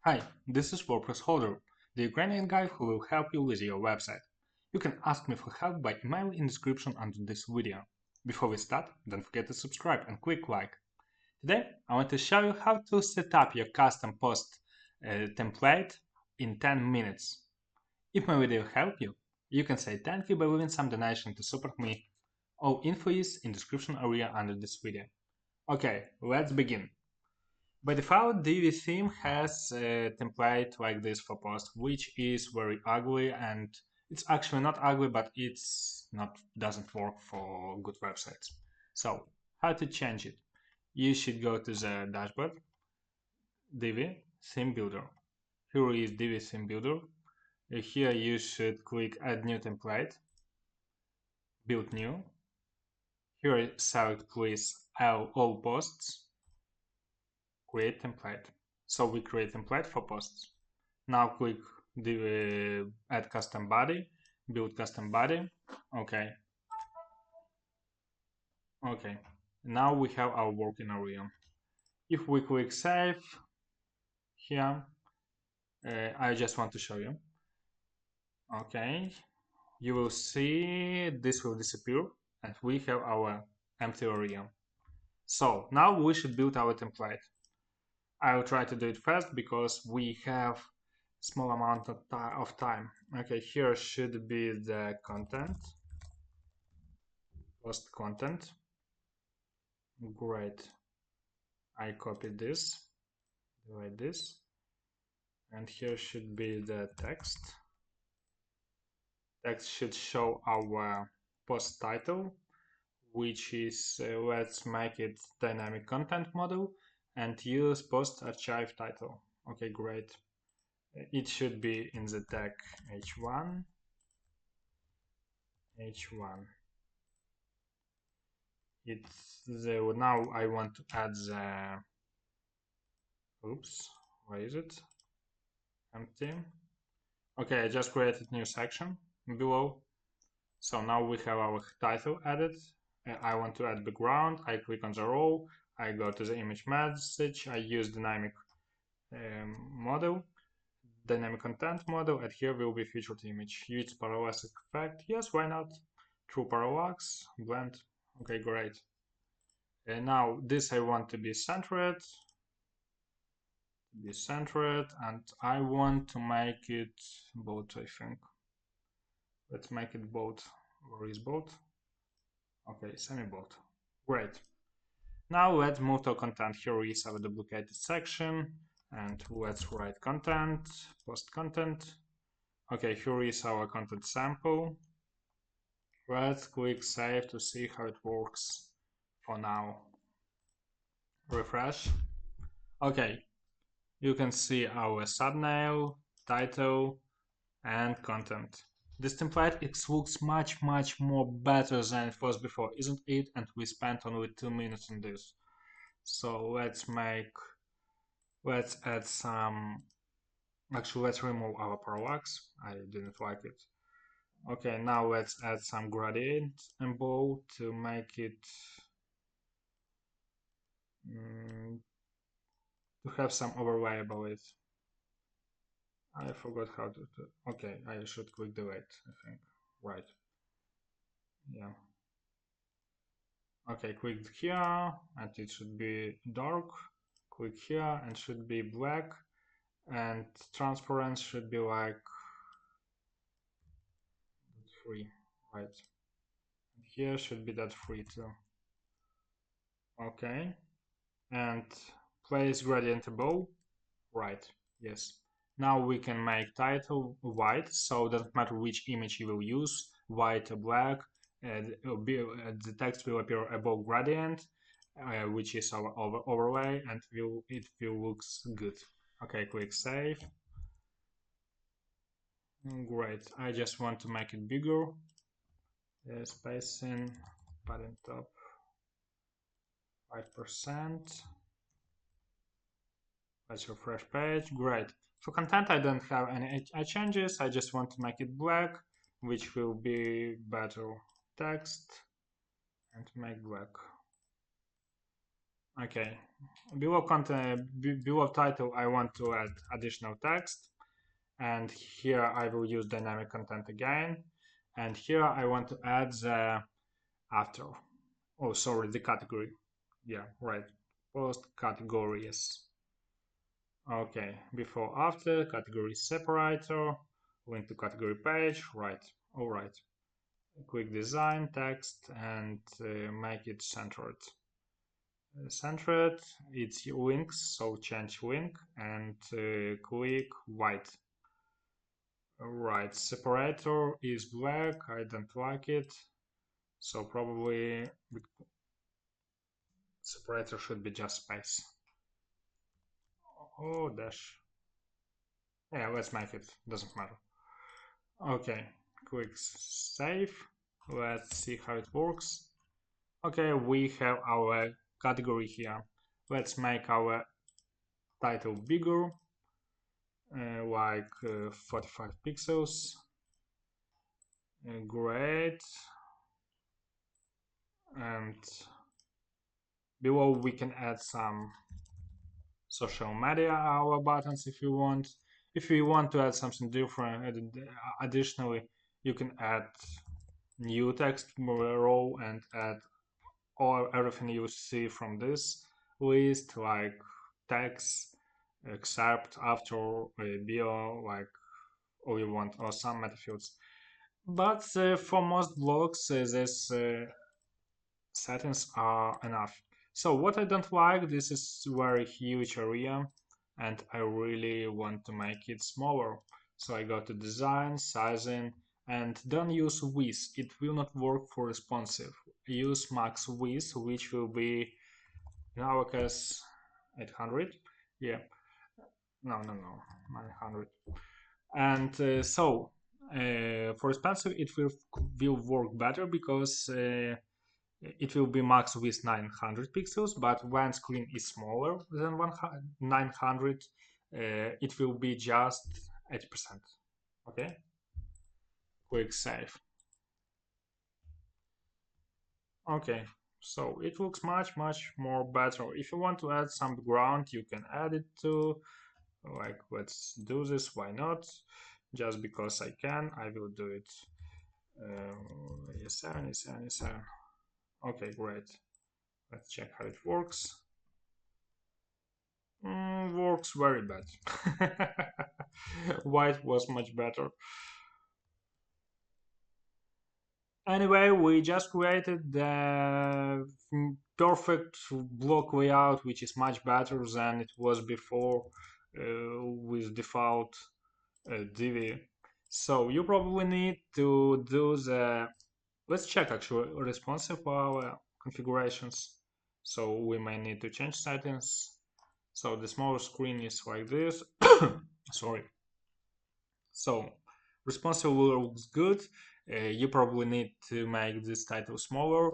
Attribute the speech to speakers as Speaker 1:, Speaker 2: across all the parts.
Speaker 1: Hi, this is WordPress Holder, the Ukrainian guy who will help you with your website. You can ask me for help by email in description under this video. Before we start, don't forget to subscribe and click like. Today, I want to show you how to set up your custom post template in 10 minutes. If my video helped you, you can say thank you by leaving some donation to support me. All info is in description area under this video. Okay, let's begin. By default, Divi theme has a template like this for post, which is very ugly, and it's actually not ugly, but it's not doesn't work for good websites. So, how to change it? You should go to the dashboard, Divi theme builder. Here is Divi theme builder. Here you should click add new template, build new. Here select please all posts, create template. So we create template for posts. Now click the add custom body, build custom body. Okay. Okay. Now we have our working area. If we click save here, I just want to show you. Okay. You will see this will disappear and we have our empty area. So now we should build our template. I will try to do it fast because we have small amount of time. Okay, here should be the content, post content. Great. I copy this, like this, and here should be the text. Text should show our post title, which is let's make it dynamic content model and use post archive title. Okay, great. It should be in the tag h1. It's the now I want to add the oops, why is it empty? Okay, I just created new section below. So now we have our title added. I want to add background. I click on the row. I go to the image message. I use dynamic model, dynamic content model, and here will be featured image. Use parallax effect. Yes, why not? True parallax, blend. Okay, great. And now this I want to be centered, and I want to make it both, I think. Let's make it both. Where is both? Okay, semi-bold. Great. Now let's move to content. Here is our duplicated section, and let's write content, post content. Okay, here is our content sample. Let's click save to see how it works for now. Refresh. Okay, you can see our thumbnail, title, and content. This template looks much more better than it was before, isn't it? And we spent only 2 minutes on this. So let's add some, actually let's remove our parallax. I didn't like it. Okay, now let's add some gradient and bold to make it to have some overlay above it. I forgot how to do. Okay, I should click delete, I think. Right. Yeah. Okay, click here and it should be dark. Click here and should be black, and transparency should be like 3, right? And here should be that 3 too. Okay, and place gradient above, right? Yes. Now we can make title white, so it doesn't matter which image you will use, white or black. The text will appear above gradient, which is our overlay, and it will looks good. Okay, click save. Great. I just want to make it bigger. Spacing, padding top 5%. Let's refresh page. Great. For content, I don't have any changes. I just want to make it black, which will be better text, and make black. Okay, below content, below title, I want to add additional text, and here I will use dynamic content again, and here I want to add the after. Oh, sorry, the category. Yeah, right. Post categories. Okay, before after category separator, link to category page. Right. All right. Quick design text and make it centered. Centered. It's links, so change link and click white. Right. Separator is black. I don't like it, so probably separator should be just space. Oh, dash. Yeah, let's make it. Doesn't matter. Okay, click save. Let's see how it works. Okay, we have our category here. Let's make our title bigger, like 45 pixels. Great. And below we can add some social media our buttons if you want. If you want to add something different, additionally, you can add new text row and add everything you see from this list, like text, except after bio, like all you want, or some meta fields. But for most blogs, these settings are enough. So what I don't like, this is very huge area and I really want to make it smaller. So I go to design, sizing, and don't use width. It will not work for responsive. Use max width, which will be in our case 800. Yeah, no, 900. And for responsive, it will work better because it will be max with 900 pixels, but when screen is smaller than 900, it will be just 80%. Okay, click save. Okay, so it looks much more better. If you want to add some background, you can add it too. Like, let's do this, why not? Just because I can, I will do it. E7. Okay, great. Let's check how it works. Works very bad. White was much better. Anyway, we just created the perfect block layout, which is much better than it was before with default Divi. So you probably need to do the, let's check actually responsive configurations. So we may need to change settings. So the smaller screen is like this. Sorry. So responsive looks good. You probably need to make this title smaller.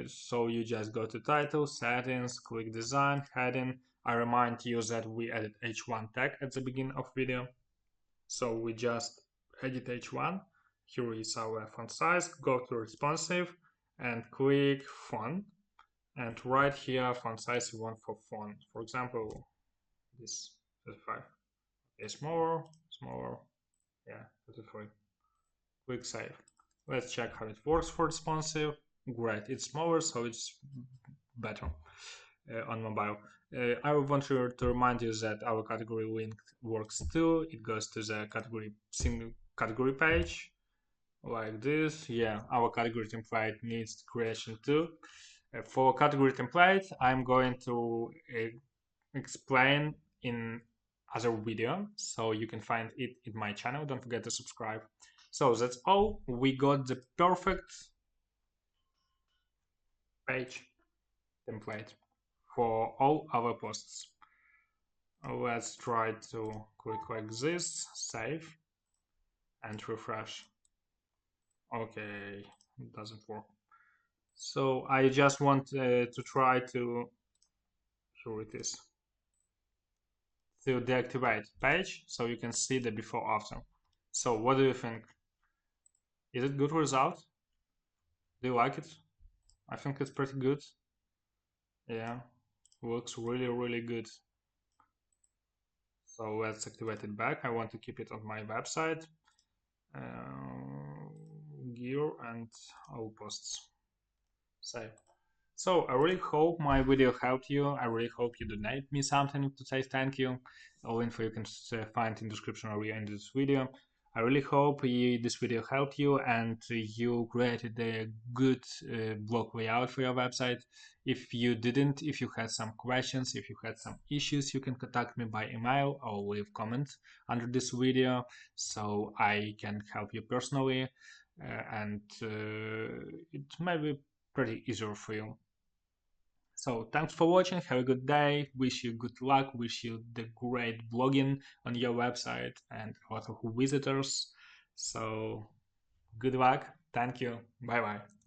Speaker 1: So you just go to title, settings, click design, heading. I remind you that we added h1 tag at the beginning of video. So we just edit h1. Here is our font size. Go to responsive and click font. And right here, font size you want for font. For example, this 35. Okay, smaller. Yeah, 33. Click save. Let's check how it works for responsive. Great, it's smaller, so it's better on mobile. I want to remind you that our category link works too. It goes to the single category page like this. Yeah, our category template needs creation too. For category template, I'm going to explain in other video, so you can find it in my channel. Don't forget to subscribe. So that's all. We got the perfect page template for all our posts. Let's try to click like this, save, and refresh. Okay, it doesn't work. So I just want to try to, here it is, to deactivate page so you can see the before after. So what do you think? Is it good result? Do you like it? I think it's pretty good. Yeah. Looks really good. So let's activate it back. I want to keep it on my website. Gear and all posts. Save. So I really hope my video helped you. I really hope you donate me something to say thank you. All info you can find in the description area in this video. I really hope this video helped you and you created a good blog layout for your website. If you didn't, if you had some questions, if you had some issues, you can contact me by email or leave comments under this video so I can help you personally and it may be pretty easier for you. So thanks for watching, have a good day, wish you good luck, wish you the great blogging on your website and a lot of visitors. So good luck, thank you, bye bye.